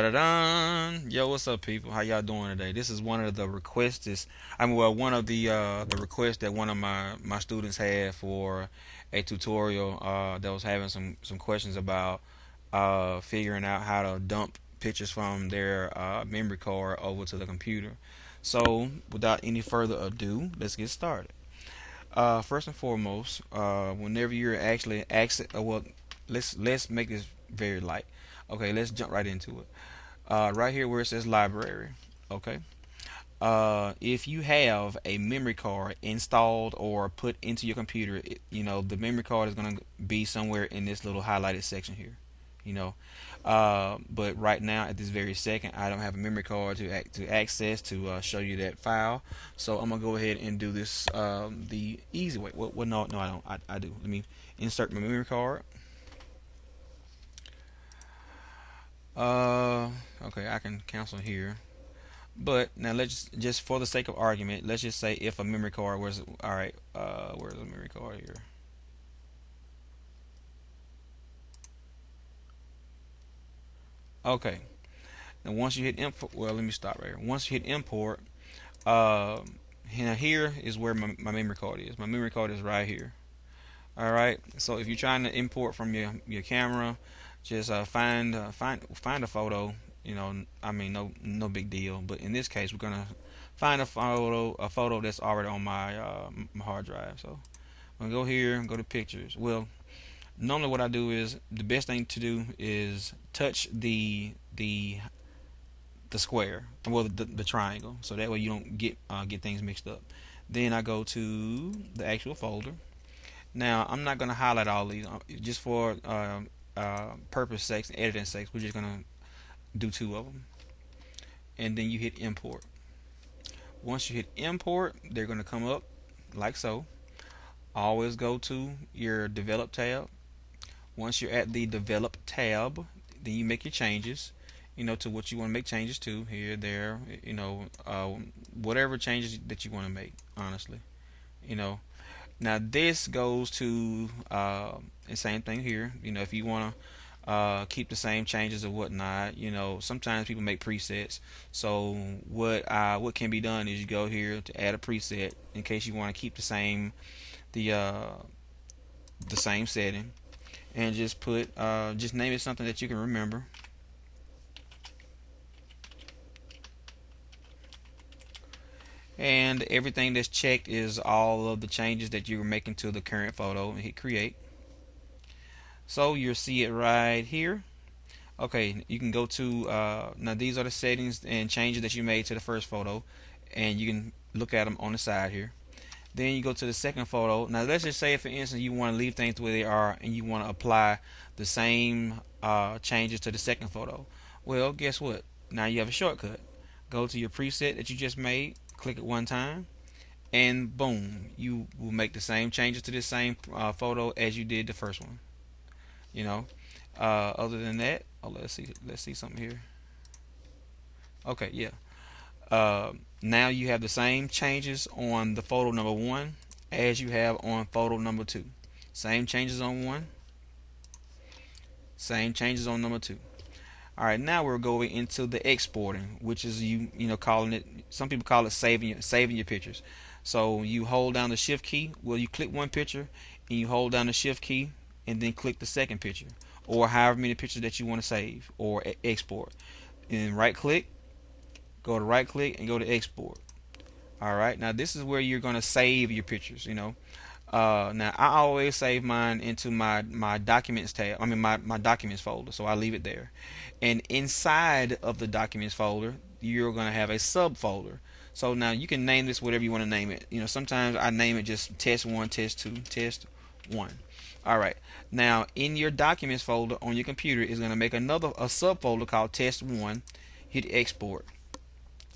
Da da da. Yo, what's up, people? How y'all doing today? This is one of the requests. One of the requests that one of my students had for a tutorial that was having some questions about figuring out how to dump pictures from their memory card over to the computer. So, without any further ado, let's get started. First and foremost, whenever you're actually access, well, let's make this very light. Okay, let's jump right into it. Right here where it says library. Okay. If you have a memory card installed or put into your computer, the memory card is going to be somewhere in this little highlighted section here. You know, but right now at this very second, I don't have a memory card to access to show you that file. So I'm gonna go ahead and do this the easy way. Well, no, I don't. I do. Let me insert my memory card. Okay, I can cancel here. But now let's just for the sake of argument, let's just say if a memory card was all right. Where's the memory card here? Okay. Now once you hit import, well, let me stop right here. Once you hit import, uh, here is where my memory card is. My memory card is right here. All right. So if you're trying to import from your camera, just find a photo. I mean, no big deal. But in this case, we're gonna find a photo that's already on my hard drive. So I'm gonna go here and go to pictures. Well, normally what I do is the best thing to do is touch the square, well, the triangle, so that way you don't get things mixed up. Then I go to the actual folder. Now I'm not going to highlight all these just for purpose sakes and editing sakes. We're just going to do two of them, and then you hit import. Once you hit import, they're going to come up like so. Always go to your develop tab. Once you're at the develop tab, then you make your changes, to what you want to make changes to, here, there, whatever changes that you want to make, honestly. you know Now this goes to the same thing here. If you want to keep the same changes or whatnot, sometimes people make presets. So what can be done is you go here to add a preset in case you want to keep the uh, the same setting, and just name it something that you can remember. And everything that's checked is all of the changes that you're making to the current photo, and hit create. So you'll see it right here. Okay, you can go to now these are the settings and changes that you made to the first photo, and you can look at them on the side here. Then you go to the second photo. Now let's just say, for instance, you want to leave things the way they are and you want to apply the same changes to the second photo. Well, guess what? Now you have a shortcut. Go to your preset that you just made, click it one time, and boom, you will make the same changes to this same photo as you did the first one. You know. Other than that, let's see something here. Okay, yeah. Now you have the same changes on the photo number one as you have on photo number two. Same changes on one, same changes on number two. All right, now we're going into the exporting, which is calling it. Some people call it saving your pictures. So you hold down the shift key. Well, you click one picture and you hold down the shift key and then click the second picture, or however many pictures that you want to save or export. And right click, go to right click and go to export. All right, now this is where you're going to save your pictures. Now I always save mine into my documents tab. I mean my documents folder, so I leave it there. And inside of the documents folder, you're going to have a subfolder. So now you can name this whatever you want to name it. Sometimes I name it just test 1, test 2, test 1. All right. Now in your documents folder on your computer is going to make a subfolder called test 1. Hit export.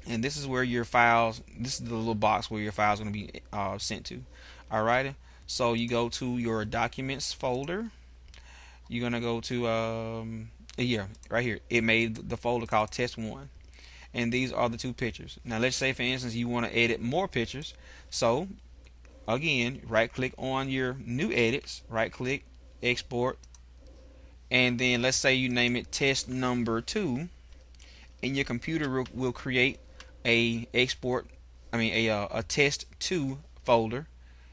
And this is where your files, this is the little box where your files are going to be sent to. Alright, so you go to your documents folder. You're going to go to here, right here. It made the folder called test 1. And these are the two pictures. Now let's say, for instance, you want to edit more pictures. So again, right click on your new edits, right click, export, and then let's say you name it test number 2. and your computer will create a export, a test 2 folder,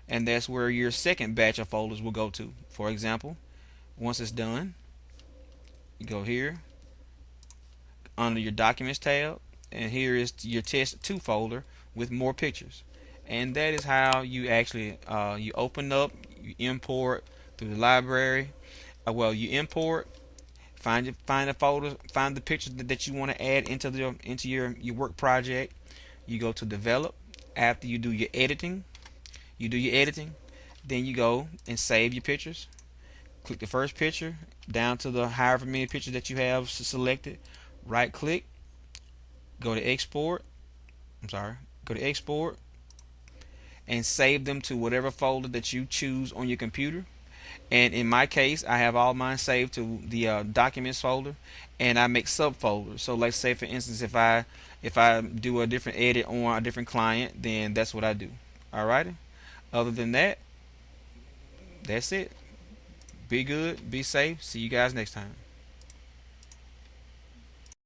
and that's where your second batch of folders will go to. For example, once it's done, you go here under your documents tab, and here is your test 2 folder with more pictures. And that is how you actually you open up, you import through the library. You import, find the folders, find the pictures that you want to add into your work project. You go to develop. After you do your editing, then you go and save your pictures. Click the first picture down to the however many pictures that you have selected. Right click, go to export. Go to export and save them to whatever folder that you choose on your computer. And in my case, I have all mine saved to the documents folder, and I make subfolders. So let's say, for instance, if I do a different edit on a different client, then that's what I do. Alrighty. Other than that, that's it. Be good, be safe. See you guys next time.